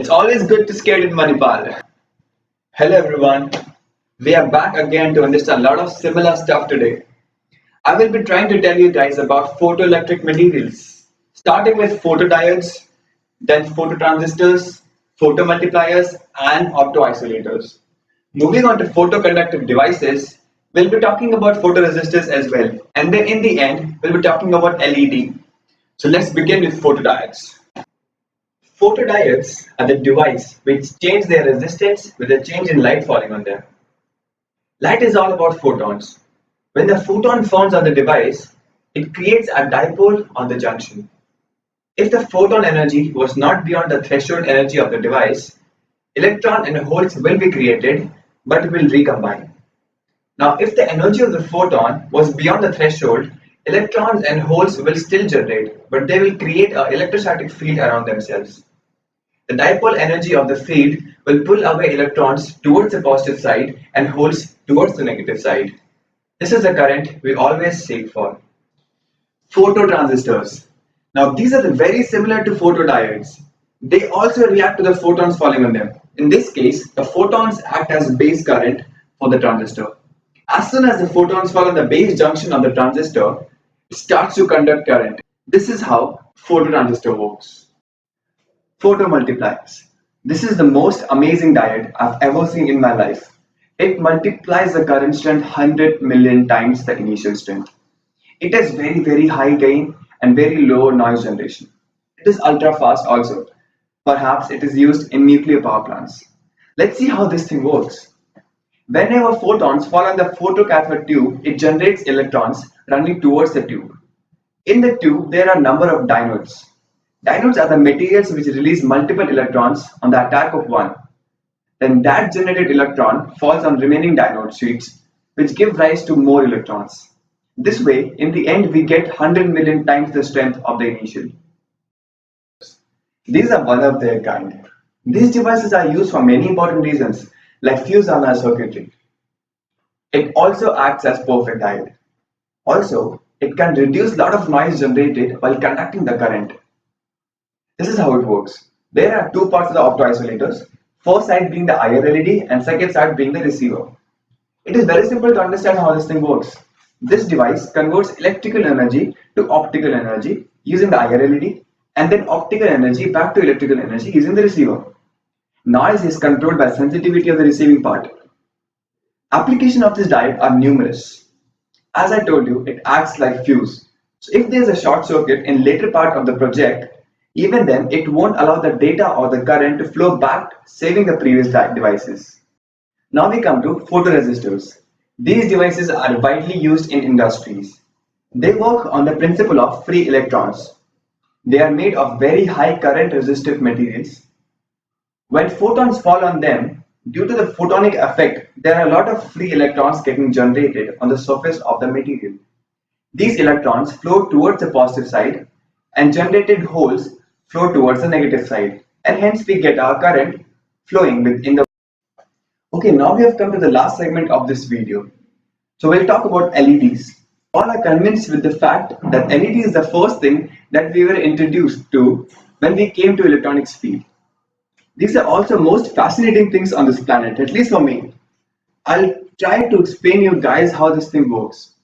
It's always good to skate in Manipal. Hello everyone. We are back again to understand a lot of similar stuff today. I will be trying to tell you guys about photoelectric materials, starting with photodiodes, then phototransistors, photomultipliers, and optoisolators. Moving on to photoconductive devices, we'll be talking about photoresistors as well, and then in the end, we'll be talking about LED. So let's begin with photodiodes. Photodiodes are the device which change their resistance with a change in light falling on them. Light is all about photons. When the photon falls on the device, it creates a dipole on the junction. If the photon energy was not beyond the threshold energy of the device, electron and holes will be created but will recombine. Now, if the energy of the photon was beyond the threshold, electrons and holes will still generate, but they will create an electrostatic field around themselves. The dipole energy of the field will pull away electrons towards the positive side and holes towards the negative side. This is the current we always seek for. Phototransistors. Now these are very similar to photodiodes. They also react to the photons falling on them. In this case, the photons act as base current for the transistor. As soon as the photons fall on the base junction of the transistor, it starts to conduct current. This is how phototransistor works. Photomultipliers. This is the most amazing diode I've ever seen in my life. It multiplies the current strength 100 million times the initial strength. It has very high gain and very low noise generation. It is ultra fast also. Perhaps it is used in nuclear power plants. Let's see how this thing works. Whenever photons fall on the photocathode tube, it generates electrons running towards the tube. In the tube, there are a number of diodes. Diodes are the materials which release multiple electrons on the attack of one. Then that generated electron falls on remaining diode sheets, which give rise to more electrons. This way, in the end, we get 100 million times the strength of the initial. These are one of their kind. These devices are used for many important reasons, like fuse on our circuitry. It also acts as perfect diode. Also, it can reduce a lot of noise generated while conducting the current. This is how it works. There are two parts of the optoisolators, first side being the IR LED and second side being the receiver. It is very simple to understand how this thing works. This device converts electrical energy to optical energy using the IR LED and then optical energy back to electrical energy using the receiver. Noise is controlled by sensitivity of the receiving part. Applications of this diode are numerous. As I told you, it acts like fuse. So if there is a short circuit in later part of the project, even then it won't allow the data or the current to flow back, saving the previous devices. Now we come to photoresistors. These devices are widely used in industries. They work on the principle of free electrons. They are made of very high current resistive materials. When photons fall on them, due to the photonic effect, there are a lot of free electrons getting generated on the surface of the material. These electrons flow towards the positive side and generated holes flow towards the negative side, and hence we get our current flowing within the. Okay, now we have come to the last segment of this video. So we'll talk about LEDs. All are convinced with the fact that LED is the first thing that we were introduced to when we came to electronics field. These are also most fascinating things on this planet, at least for me. I'll try to explain you guys how this thing works.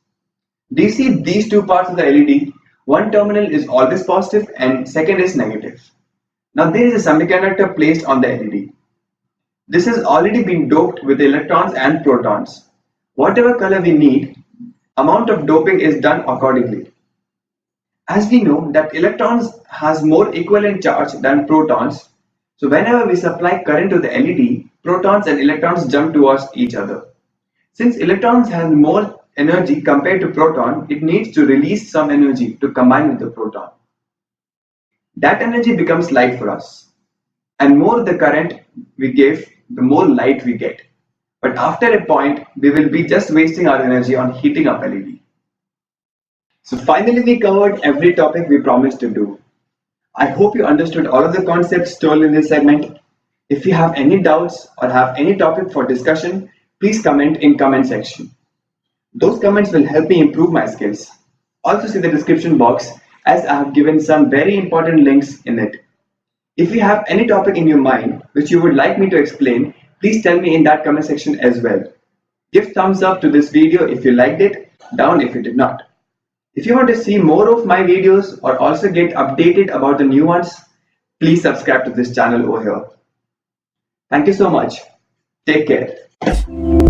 Do you see these two parts of the LED? One terminal is always positive and second is negative. Now there is a semiconductor placed on the LED. This has already been doped with electrons and protons. Whatever color we need, amount of doping is done accordingly. As we know that electrons has more equivalent charge than protons, so whenever we supply current to the LED, protons and electrons jump towards each other. Since electrons have more energy compared to proton, it needs to release some energy to combine with the proton. That energy becomes light for us. And more the current we give, the more light we get. But after a point, we will be just wasting our energy on heating up LED. So finally we covered every topic we promised to do. I hope you understood all of the concepts told in this segment. If you have any doubts or have any topic for discussion, please comment in comment section. Those comments will help me improve my skills. Also see the description box as I have given some very important links in it. If you have any topic in your mind which you would like me to explain, please tell me in that comment section as well. Give thumbs up to this video if you liked it, down if you did not. If you want to see more of my videos or also get updated about the new ones, please subscribe to this channel over here. Thank you so much. Take care.